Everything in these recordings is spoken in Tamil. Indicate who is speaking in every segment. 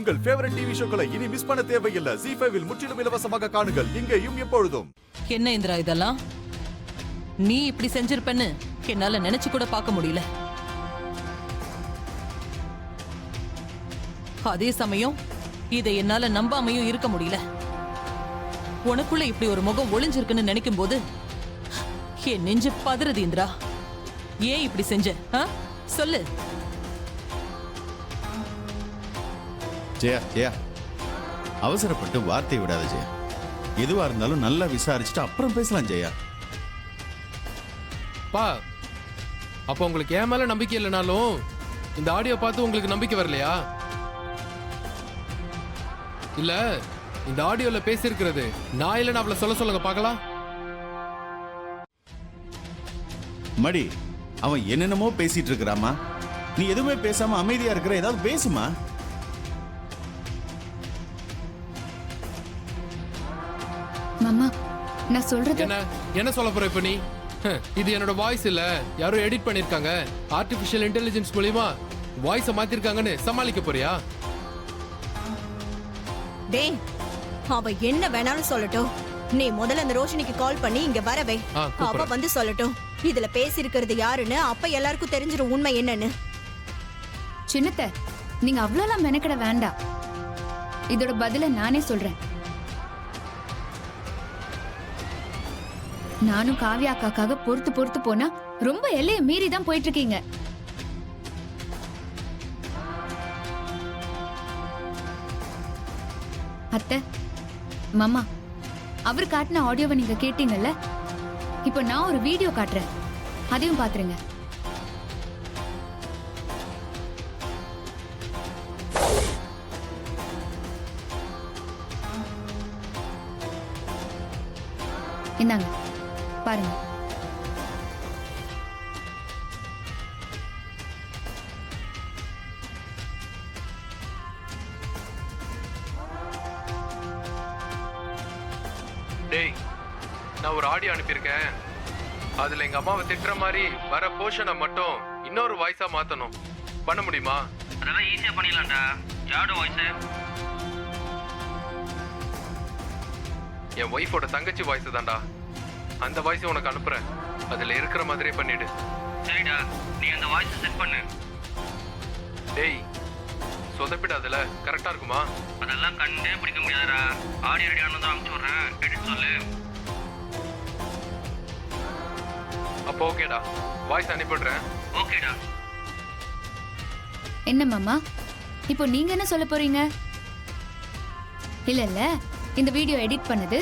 Speaker 1: உங்கள் ஃபேவரட் டிவி ஷோக்களை இனி மிஸ் பண்ண தேவையில்லை. ZEE5 இல் முற்றிலும் இலவசமாக காணுங்கள், இங்கேயும் எப்பொழுதும்.
Speaker 2: என்ன இந்திரா இதெல்லாம்? நீ இப்படி செஞ்சிருப்பன்னு என்னால நினைச்சு கூட பார்க்க முடியல. அதே சமயம் இதை என்னால நம்பாமையும் இருக்க முடியல. உனக்குள்ள இப்படி ஒரு முகம் ஒளிஞ்சிருக்குன்னு நினைக்கும் போது என் நெஞ்சு பதறுது. இந்திரா, ஏன் இப்படி செஞ்ச? சொல்லு.
Speaker 3: ஜெயா ஜெயா, அவசரப்பட்டு வார்த்தை விடாத ஜெயா. எதுவா இருந்தாலும் நல்லா விசாரிச்சுட்டு அப்புறம் பேசலாம் ஜெயா.
Speaker 4: பா, அப்ப உங்களுக்கு ஏன் மேல நம்பிக்கை இல்லைனாலும் இந்த ஆடியோ பார்த்து உங்களுக்கு நம்பிக்கை வரலையா? இல்ல இந்த ஆடியோல பேசியிருக்கிறது நான் இல்லைன்னு அவளை சொல்லுங்க பார்க்கலாம்.
Speaker 3: மடி, அவன் என்னென்னமோ பேசிட்டு இருக்கிறாமா, நீ எதுவுமே பேசாம அமைதியா இருக்கிற, ஏதாவது பேசுமா.
Speaker 5: மாமா, நான் சொல்றது
Speaker 4: என்ன சொல்ல போற இப்ப நீ? இது என்னோட வாய்ஸ் இல்ல, யாரோ எடிட் பண்ணிருக்காங்க. ஆர்டிபிஷியல் இன்டெலிஜென்ஸ் மூலமா வாய்ஸ மாத்திருக்காங்கன்னு சமாளிக்க போறியா?
Speaker 6: டேய், அவ என்ன வேணாலும் சொல்லட்டும். நீ முதல்ல அந்த ரோஷினிக்கு கால் பண்ணி இங்க வரவே. அவ வந்து சொல்லட்டும் இதுல பேசி இருக்கிறது யாருன்னு. அப்ப எல்லாருக்கும் தெரிஞ்சிரும் உண்மை என்னன்னு.
Speaker 5: சின்னத்த, நீங்க அவ்வளவு மெனக்கிட வேண்டாம். இதோட பதில நானே சொல்றேன். நானும் காவியா அக்காக்காக பொறுத்து போனா ரொம்ப எல்லைய மீறி தான் போயிட்டு இருக்கீங்க. அத்தை, மாமா, அவர் காட்டின ஆடியோவை நீங்க கேட்டீங்கல்ல, இப்போ நான் ஒரு வீடியோ காட்டுறேன், அதையும் பாத்துருங்க. இந்தாங்க பாருங்க.
Speaker 4: டேய், நான் ஒரு ஆடியோ அனுப்பியிருக்கேன். அதுல எங்க அம்மாவை திட்டுற மாதிரி வர போர்ஷனை மட்டும் இன்னொரு வாய்ஸா மாத்தணும். பண்ண முடியுமா?
Speaker 7: அதெல்லாம் ஈஸியா பண்ணிடலாம்டா. யாரோட வாய்ஸ்?
Speaker 4: என் ஒய்ஃபோட தங்கச்சி வாய்ஸ் தான்டா. அந்த வாய்ஸ் உனக்கு அனுப்புறேன், அதுல இருக்கிற மாதிரியே பண்ணிடு.
Speaker 7: சரிடா, நீ அந்த வாய்ஸ் செட் பண்ணு.
Speaker 4: டேய், சொதப்பிடாதுல, கரெக்டா இருக்குமா?
Speaker 7: அதெல்லாம் கண்டே பிடிக்க முடியாதுடா. ஆடியோ ரெடி ஆனதும் அனுப்பிச்சு விடுறேன், எடிட் சொல்லு.
Speaker 4: அப்போ ஓகேடா, வாய்ஸ் அனுப்பிடுறேன்.
Speaker 7: ஓகேடா.
Speaker 5: என்ன மாமா, இப்போ நீங்க என்ன சொல்ல போறீங்க? இல்ல இந்த வீடியோ எடிட் பண்ணது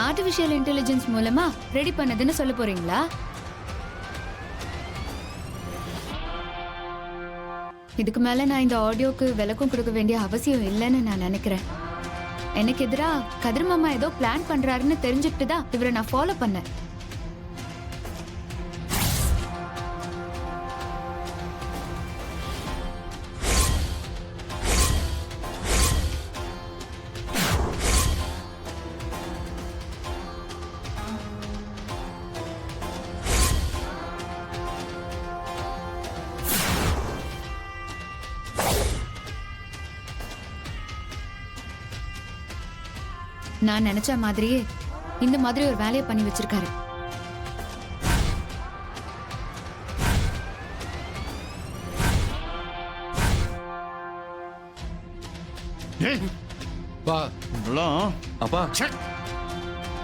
Speaker 5: ஆர்டிபிஷியல் இன்டெலிஜென்ஸ் மூலமா ரெடி பண்ணதுன்னு சொல்ல போறீங்களா? இதுக்கு மேல நான் இந்த ஆடியோக்கு விளக்கம் கொடுக்க வேண்டிய அவசியம் இல்லைன்னு நான் நினைக்கிறேன். எனக்கு எதிரா கதிர் மாமா ஏதோ பிளான் பண்றாருன்னு தெரிஞ்சுக்கிட்டு தான் இவரை நான் ஃபாலோ பண்ணேன். நான் நினைச்ச மாதிரியே இந்த மாதிரி ஒரு வேலையை பண்ணி வச்சிருக்காரு.
Speaker 3: அப்பா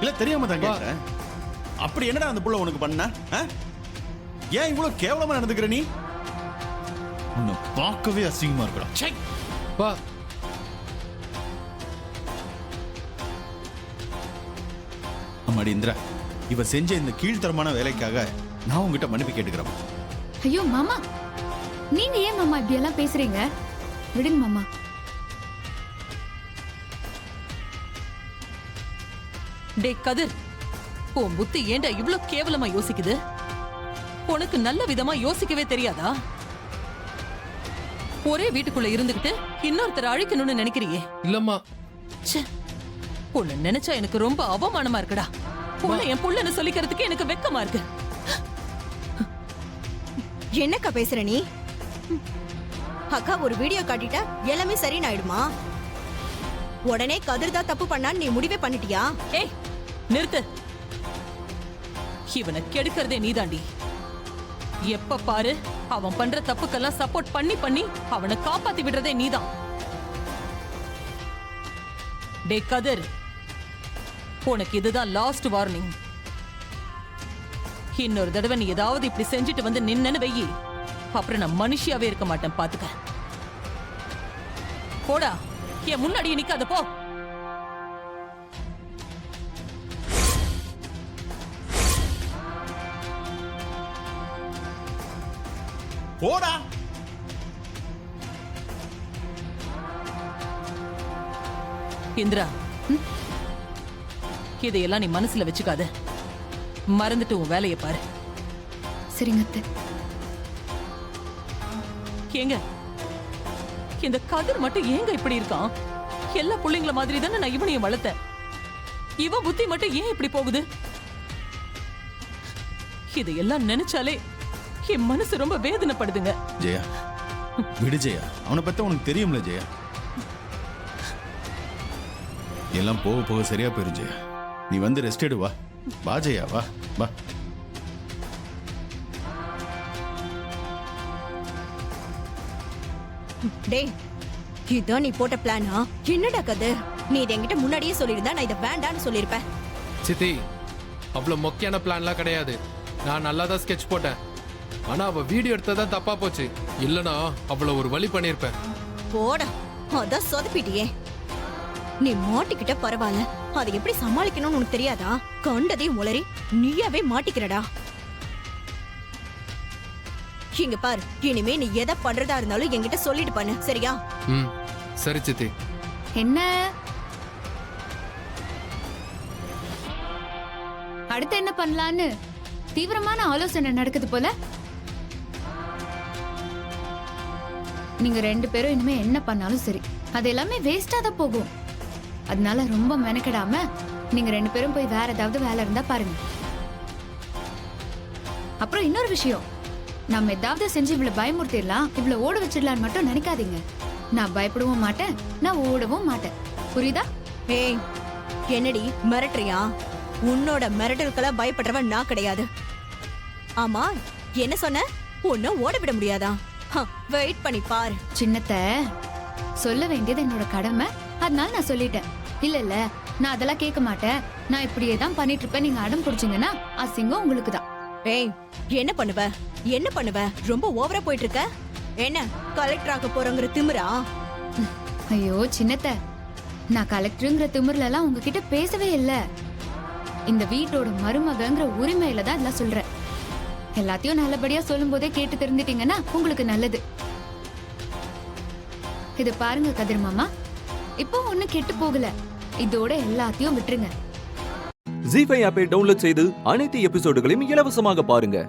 Speaker 3: இல்ல, தெரியாம தான் கேட்டேன். அப்படி என்னடா அந்த புள்ள உனக்கு பண்ண? ஏன் இவ்வளவு கேவலமா நடந்துக்கிற நீ? உன்னை பார்க்கவே அசிங்கமா இருக்கா. அம்மாடி இந்திரா, இவ செஞ்ச இந்த கீழ்த்தரமான வேலைக்காக நான் உங்ககிட்ட மன்னிப்பு கேட்டுக்கிறேன்.
Speaker 5: ஐயோ மாமா, நீங்க ஏன் மாமா இப்படி எல்லாம் பேசுறீங்க? விடுங்க மாமா.
Speaker 2: டே கதிர், உன் புத்தி ஏண்டா இவ்வளவு கேவலமா யோசிக்குது? உனக்கு நல்ல விதமா யோசிக்கவே தெரியாதா? ஒரே வீட்டுக்குள்ள இருந்துகிட்டு இன்னொருத்தர் அழிக்கணும்னு நினைக்கிறியே?
Speaker 4: இல்லம்மா,
Speaker 2: உன்னை நினைச்சா எனக்கு ரொம்ப அவமானமா இருக்குடா. உன்னை என் புள்ளன்னு சொல்லிக்கிறதுக்கு எனக்கு வெக்கமா இருக்கு.
Speaker 6: என்னக்கா பேசுற நீ? அக்கா ஒரு வீடியோ காட்டிட்டா எல்லாமே சரின்னு ஆயிடுமா? உடனே கதிர் தான் தப்பு பண்ணான்னு நீ முடிவே பண்ணிட்டியா?
Speaker 2: ஏய் நிறுத்து. இவனை கெடுக்கிறதே நீதாண்டி. எப்ப பாரு அவன் பண்ற தப்புக்கெல்லாம் சப்போர்ட் பண்ணி பண்ணி அவனை காப்பாத்தி விடுறதே நீதான். டே கதிர், உனக்கு இதுதான் லாஸ்ட் வார்னிங். இன்னொரு தடவை நீ ஏதாவது இப்படி செஞ்சுட்டு வந்து நின்னு வெயி, அப்புறம் நான் மனுஷியாவே இருக்க மாட்டேன் பாத்துக்க. போடா, என் முன்னாடியே நிக்காத போ.
Speaker 3: போடா.
Speaker 2: இந்திரா, இதையெல்லாம் நீ மனசுல வச்சுக்காத. மறந்துட்டு உன் வேலையை பாரு.
Speaker 5: சரிங்க அத்தை.
Speaker 2: ஏங்க, இந்த கதிர் மட்டும் ஏங்க இப்படி இருக்கான்? எல்லா பிள்ளைங்கள மாதிரி தானே நான் இவனையும் வளர்த்தேன். இவன் புத்தி மட்டும் ஏன் இப்படி போகுது? இதையெல்லாம் நினைச்சாலே என் மனசு ரொம்ப வேதனைப்படுதுங்க.
Speaker 3: ஜெயா, விடு ஜெயா. அவனை பத்தி உனக்கு தெரியும்ல ஜெயா. எல்லாம் போக போக சரியா போயிரும் ஜெயா. நீ வந்து ரெஸ்ட் எடு. வா வா ஜெயா, வா வா.
Speaker 6: டேய், இதான் நீ போட்ட பிளானா? என்னடா கதிர், நீ இதை என்கிட்ட முன்னாடியே சொல்லியிருந்தா நான் இதை வேண்டான்னு சொல்லியிருப்பேன்.
Speaker 4: சித்தி, அவ்வளவு மொக்கையான பிளான்லாம் கிடையாது. நான் நல்லா தான் ஸ்கெட்ச் போட்டேன். ஆனா அவ வீடியோ எடுத்ததான் தப்பா போச்சு. இல்லனா அவ்வளவு ஒரு வழி பண்ணிருப்பேன்.
Speaker 6: போடா, அதான் சொதப்பிட்டியே. நீ மாட்டிக்கிட்ட பரவாயில்ல, அதை எப்படி சமாளிக்கணும்னு உனக்கு தெரியாதா? கண்டதே உளறி நீயாவே மாட்டிக்கிறடா. இங்க பாரு, இனிமே நீ எதை பண்றதா இருந்தாலும் என்கிட்ட சொல்லிட்டு பண்ணு, சரியா?
Speaker 4: ம், சரி சித்தி.
Speaker 5: என்ன அடுத்து என்ன பண்ணலான்னு தீவிரமான ஆலோசனை நடக்குது போல. நீங்க 2 பேரும் இனிமே என்ன பண்ணாலும் சரி, அது எல்லாமே வேஸ்டா தான் போகும். அதனால ரொம்ப மெனக்கிடாம நீங்க 2 பேரும் போய் வேற ஏதாவது வேலை இருந்தா பாருங்க. அப்புறம் இன்னொரு விஷயம், நம்ம ஏதாவது செஞ்சு இவ்வளவு பயமுறுத்திடலாம், இவ்வளவு ஓட வச்சிடலான்னு மட்டும் நினைக்காதீங்க. நான் பயப்படவும் மாட்டேன், நான் ஓடவும் மாட்டேன். புரியுதா?
Speaker 6: ஏய், என்னடி மிரட்டுறியா? உன்னோட மிரட்டலுக்கெல்லாம் பயப்படுறவன் நான் கிடையாது. ஆமா, என்ன சொன்ன? உன்ன ஓட விட முடியாதா? வெயிட் பண்ணி பாரு.
Speaker 5: சின்னத்தை, சொல்ல வேண்டியது என்னோட கடமை, அதனால நான் சொல்லிட்டேன். இல்ல இல்ல, நான் அதெல்லாம் கேட்க மாட்டேன், நான் இப்படியே தான் பண்ணிட்டு இருப்பேன், நீங்க அடம் பிடிச்சீங்கன்னா அசிங்கம் உங்களுக்கு தான்.
Speaker 6: ஏய், என்ன பண்ணுவ? என்ன பண்ணுவ? ரொம்ப ஓவரா போயிட்டு இருக்க. என்ன கலெக்டர் ஆக போறங்கிற திமிரா?
Speaker 5: ஐயோ சின்னத்தை, நான் கலெக்டருங்கிற திமிர்ல எல்லாம் உங்ககிட்ட பேசவே இல்ல. இந்த வீட்டோட மருமகங்கிற உரிமையில தான் எல்லாம் சொல்றேன். எல்லாத்தையும் நல்லபடியா சொல்லும் போதே கேட்டு தெரிஞ்சிட்டீங்கன்னா உங்களுக்கு நல்லது. இது பாருங்க கதிர் மாமா, இப்போ ஒண்ணும் கெட்டு போகல. இதோட எல்லாத்தையும் விட்டுருங்க.
Speaker 8: ஜீ5 ஆப்பை டவுன்லோட் செய்து அனைத்து எபிசோடுகளையும் இலவசமாக பாருங்க.